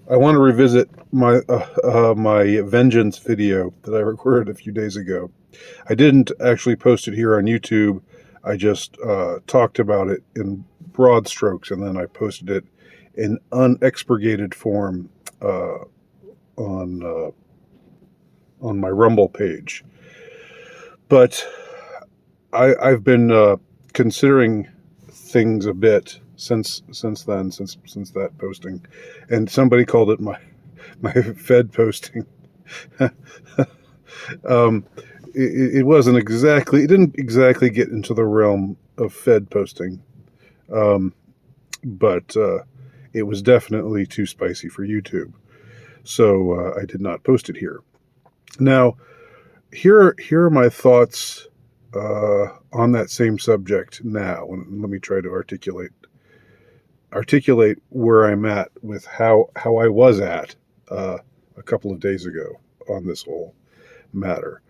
I want to revisit my vengeance video that I recorded a few days ago. I didn't actually post it here on YouTube. I just talked about it in broad strokes, and then I posted it in unexpurgated form uh, on on my Rumble page. But I've been considering things a bit since then, since that posting, and somebody called it my Fed posting. um, it wasn't exactly, it didn't exactly get into the realm of Fed posting, um, but it was definitely too spicy for YouTube. So I did not post it here. Now, here are my thoughts on that same subject now. And let me try to articulate where I'm at with how I was at a couple of days ago on this whole matter.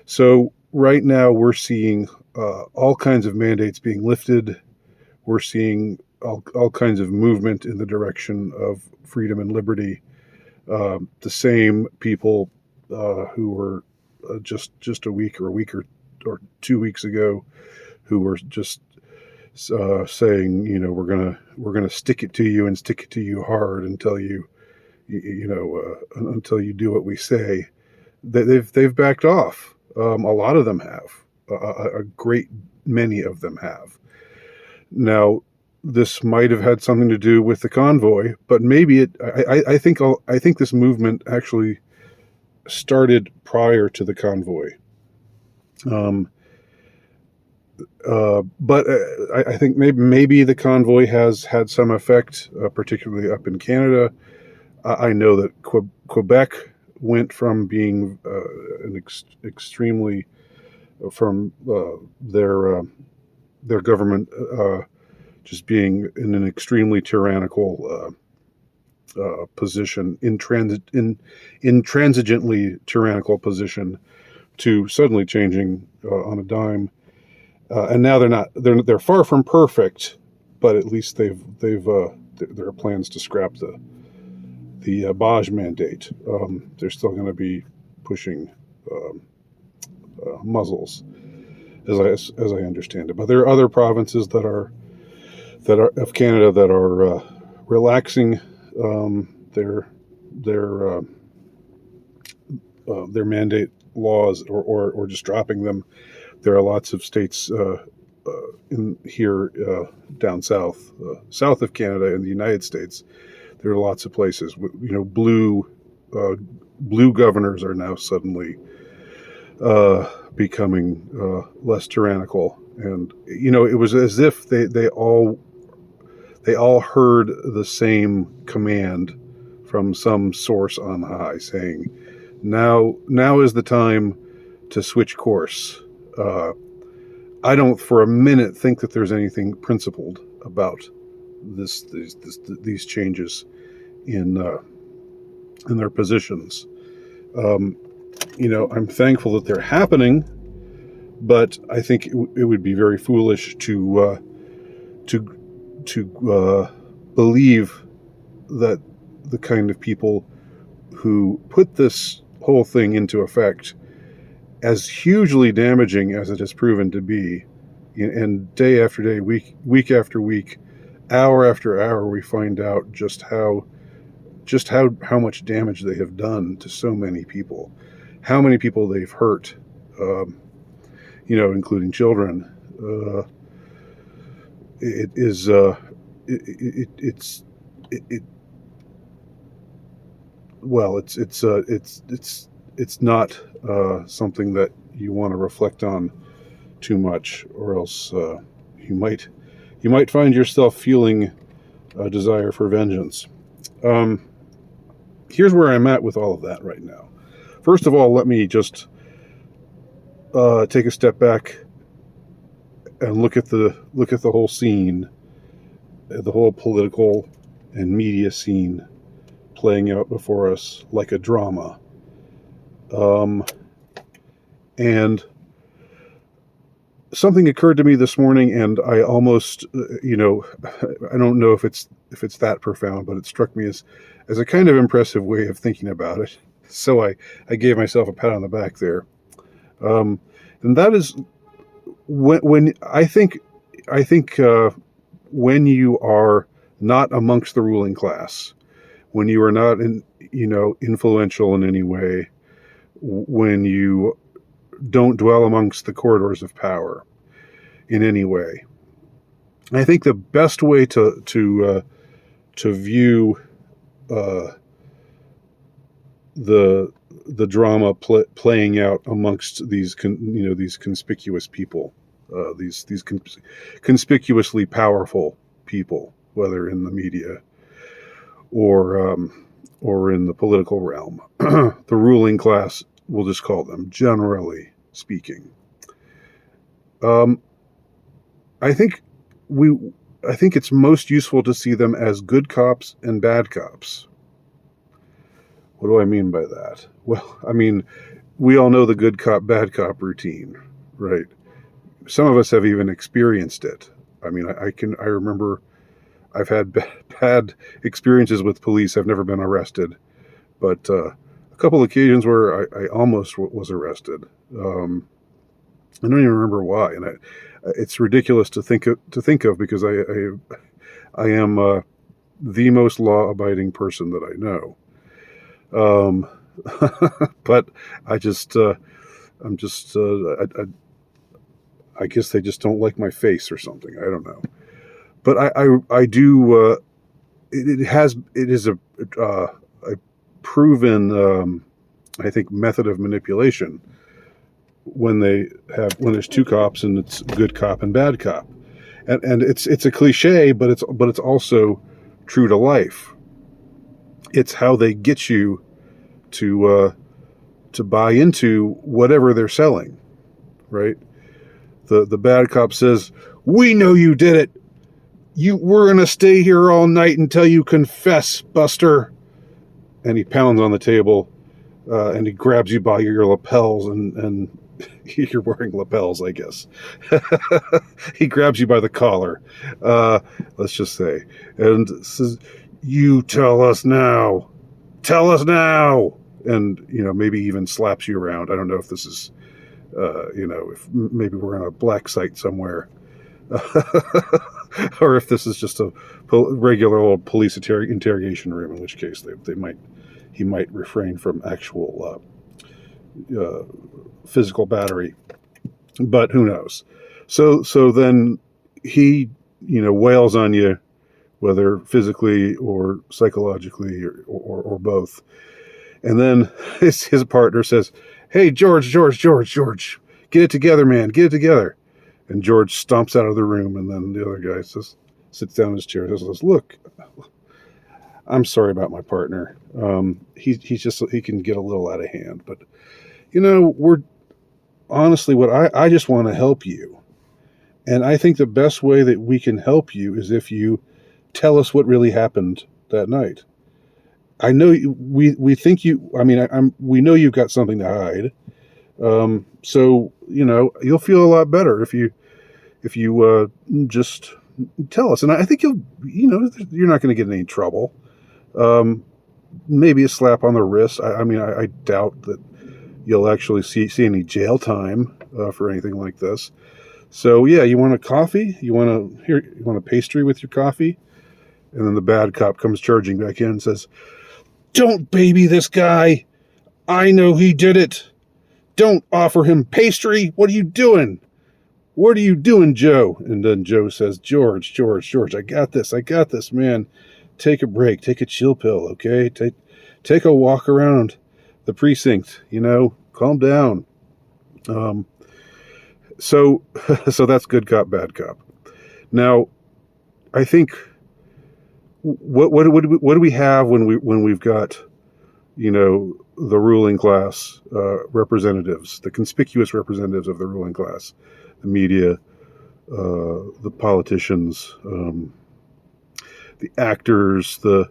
So right now we're seeing all kinds of mandates being lifted. We're seeing all kinds of movement in the direction of freedom and liberty. The same people who were just a week or 2 weeks ago, who were just saying, we're gonna stick it to you and stick it to you hard until until you do what we say. They've backed off. A lot of them have. A great many of them have. Now, this might have had something to do with the convoy, but maybe it. I think this movement actually started prior to the convoy. Um, but I think maybe the convoy has had some effect, particularly up in Canada. I know that Quebec went from being extremely from their government just being in an extremely tyrannical position, intransigently tyrannical position, to suddenly changing on a dime. And now they're not. They're far from perfect, but at least there are plans to scrap the Baj mandate. They're still going to be pushing um, muzzles, as I understand it. But there are other provinces that are of Canada that are relaxing their their uh, their mandate laws, or just dropping them. There are lots of states in here down south of Canada in the United States. There are lots of places. Uh, blue governors are now suddenly becoming less tyrannical, and it was as if they all heard the same command from some source on high, saying, now is the time to switch course. Uh, I don't for a minute think that there's anything principled about these changes in in their positions. Um, I'm thankful that they're happening, but I think it would be very foolish to believe that the kind of people who put this whole thing into effect, as hugely damaging as it has proven to be, and day after day, week after week, hour after hour, we find out just how much damage they have done to so many people, how many people they've hurt, um, including children. It is it, it well, it's not something that you want to reflect on too much, or else you might you might find yourself feeling a desire for vengeance. Um, Here's where I'm at with all of that right now. First of all, let me just take a step back and look at the whole scene, the whole political and media scene playing out before us like a drama. Um, and something occurred to me this morning, and I almost, I don't know if it's that profound, but it struck me as a kind of impressive way of thinking about it. So I gave myself a pat on the back there. And that is when I think when you are not amongst the ruling class, when you are not influential in any way, when you don't dwell amongst the corridors of power in any way, I think the best way to view the drama playing out amongst these these conspicuous people, these conspicuously powerful people, whether in the media or in the political realm, the ruling class, we'll just call them, generally speaking. I think it's most useful to see them as good cops and bad cops. What do I mean by that? Well, I mean, we all know the good cop, bad cop routine, right? Some of us have even experienced it. I mean, I remember I've had bad experiences with police. I've never been arrested, but a couple occasions where I almost was arrested. I don't even remember why, and it's ridiculous to think of because I am the most law-abiding person that I know. But I guess they just don't like my face or something. I don't know. But I do. It is a proven, I think, method of manipulation when there's two cops and it's good cop and bad cop, and it's a cliche, but it's also true to life. It's how they get you to buy into whatever they're selling, right? The bad cop says, "We know you did it. We're gonna stay here all night until you confess, Buster." And he pounds on the table, and he grabs you by your lapels, and you're wearing lapels, I guess. He grabs you by the collar, let's just say, and says, "You tell us now. Tell us now." And, maybe even slaps you around. I don't know if this is, if maybe we're on a black site somewhere. Or if this is just a regular old police interrogation room, in which case he might refrain from actual physical battery, but who knows? So then he wails on you, whether physically or psychologically or both, and then his partner says, "Hey, George, get it together, man, get it together." And George stomps out of the room, and then the other guy sits down in his chair and says, "Look, I'm sorry about my partner. He can get a little out of hand, but we're honestly I just want to help you, and I think the best way that we can help you is if you tell us what really happened that night. I know we think you. I mean, we know you've got something to hide. So you'll feel a lot better if you just tell us, and I think you're not going to get in any trouble. Maybe a slap on the wrist. I doubt that you'll actually see any jail time for anything like this. So yeah, you want a coffee? You want a pastry with your coffee?" And then the bad cop comes charging back in and says, "Don't baby this guy. I know he did it. Don't offer him pastry. What are you doing? What are you doing, Joe?" And then Joe says, George, I got this, man. Take a break. Take a chill pill, okay? Take a walk around the precinct, calm down. So that's good cop, bad cop. Now, I think what do we have when we've got the ruling class representatives, the conspicuous representatives of the ruling class, the media, the politicians, the actors, the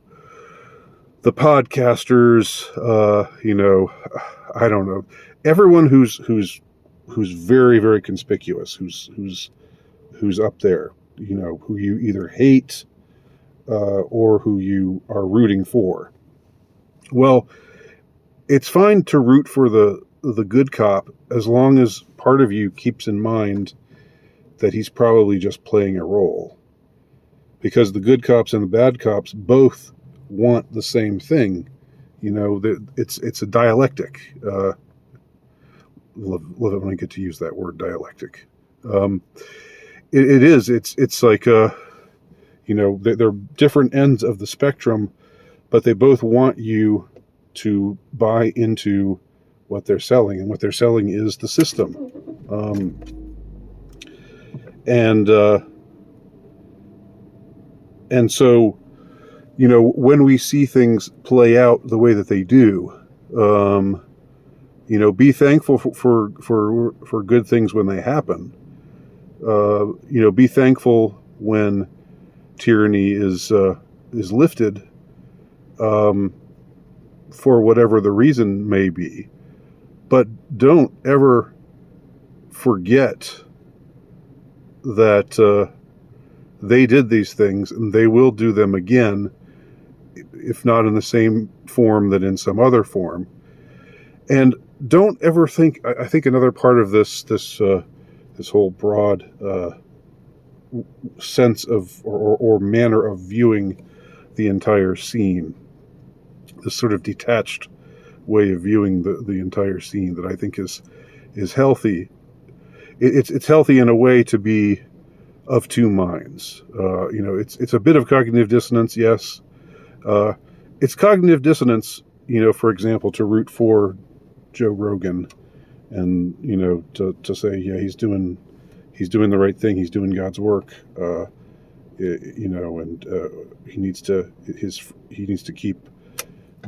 podcasters, I don't know, everyone who's who's very, very conspicuous, who's up there, who you either hate or who you are rooting for. Well, it's fine to root for the good cop as long as part of you keeps in mind that he's probably just playing a role. Because the good cops and the bad cops both want the same thing. It's a dialectic. Love it when I get to use that word, dialectic. It is. It's like they're different ends of the spectrum, but they both want you to buy into what they're selling, and what they're selling is the system. And so, when we see things play out the way that they do, be thankful for good things when they happen. Be thankful when tyranny is lifted, for whatever the reason may be. But don't ever forget that they did these things, and they will do them again, if not in the same form, that in some other form. And don't ever think. I think another part of this whole broad sense of or manner of viewing the entire scene, this sort of detached way of viewing the entire scene, that I think is healthy. It's healthy in a way to be of two minds. It's a bit of cognitive dissonance, yes. It's cognitive dissonance, for example, to root for Joe Rogan, and to say, yeah, he's doing the right thing, he's doing God's work, and he needs to keep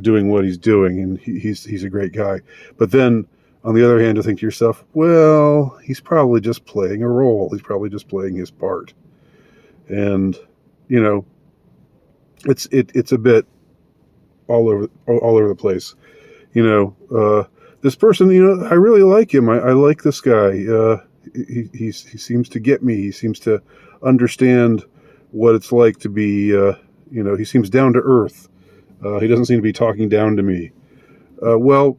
doing what he's doing, and he's a great guy. But then, on the other hand, to think to yourself, well, he's probably just playing a role. He's probably just playing his part. And, it's a bit all over the place. This person, I really like him. I like this guy. He seems to get me. He seems to understand what it's like to be, he seems down to earth. He doesn't seem to be talking down to me. Well,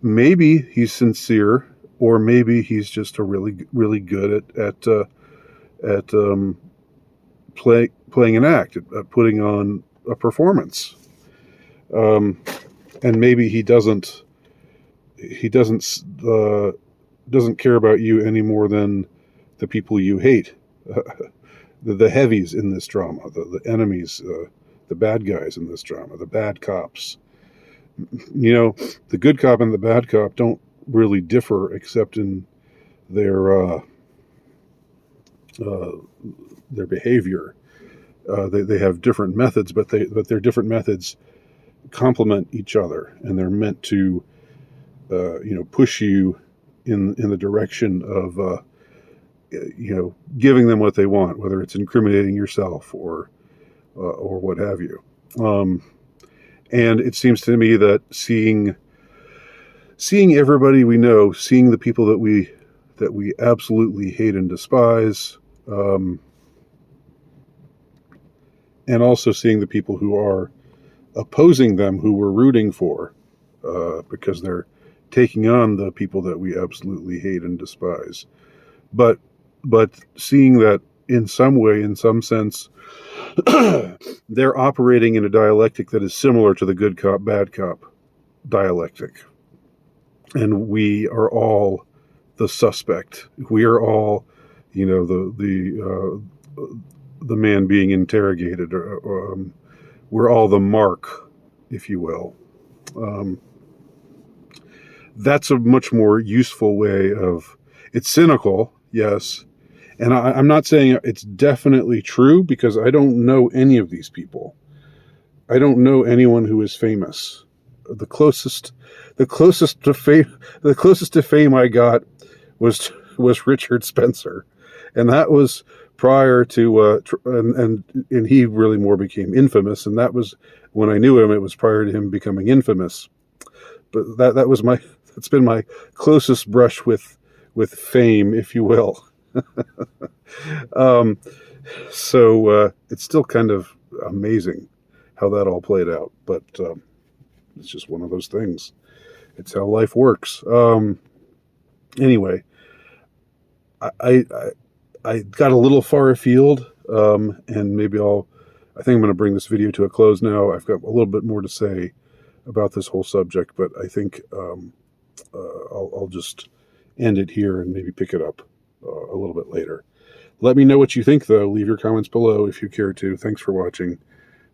maybe he's sincere, or maybe he's just a really, really good at playing an act, at putting on a performance. And maybe he doesn't care about you any more than the people you hate, the heavies in this drama, the enemies, the bad guys in this drama, the bad cops. The good cop and the bad cop don't really differ except in their behavior. They have different methods, but their different methods complement each other, and they're meant to push you in the direction of giving them what they want, whether it's incriminating yourself or what have you. And it seems to me that seeing everybody we know, seeing the people that we absolutely hate and despise, and also seeing the people who are opposing them, who we're rooting for, because they're taking on the people that we absolutely hate and despise. But seeing that in some way, in some sense, they're operating in a dialectic that is similar to the good cop, bad cop dialectic. And we are all the suspect. We are all, the man being interrogated. We're all the mark, if you will. That's a much more useful way of... It's cynical, yes. And I'm not saying it's definitely true, because I don't know any of these people. I don't know anyone who is famous. The closest to fame I got was Richard Spencer, and that was prior to and he really more became infamous, and that was when I knew him. It was prior to him becoming infamous. But that's been my closest brush with with fame, if you will. um, so it's still kind of amazing how that all played out, but it's just one of those things. It's how life works. Anyway, I got a little far afield, and maybe I think I'm going to bring this video to a close now. I've got a little bit more to say about this whole subject, but I think I'll just end it here and maybe pick it up a little bit later. Let me know what you think, though. Leave your comments below if you care to. Thanks for watching.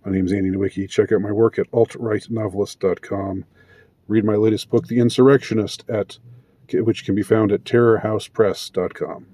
My name is Andy Nowicki. Check out my work at altrightnovelist.com. Read my latest book, The Insurrectionist, which can be found at terrorhousepress.com.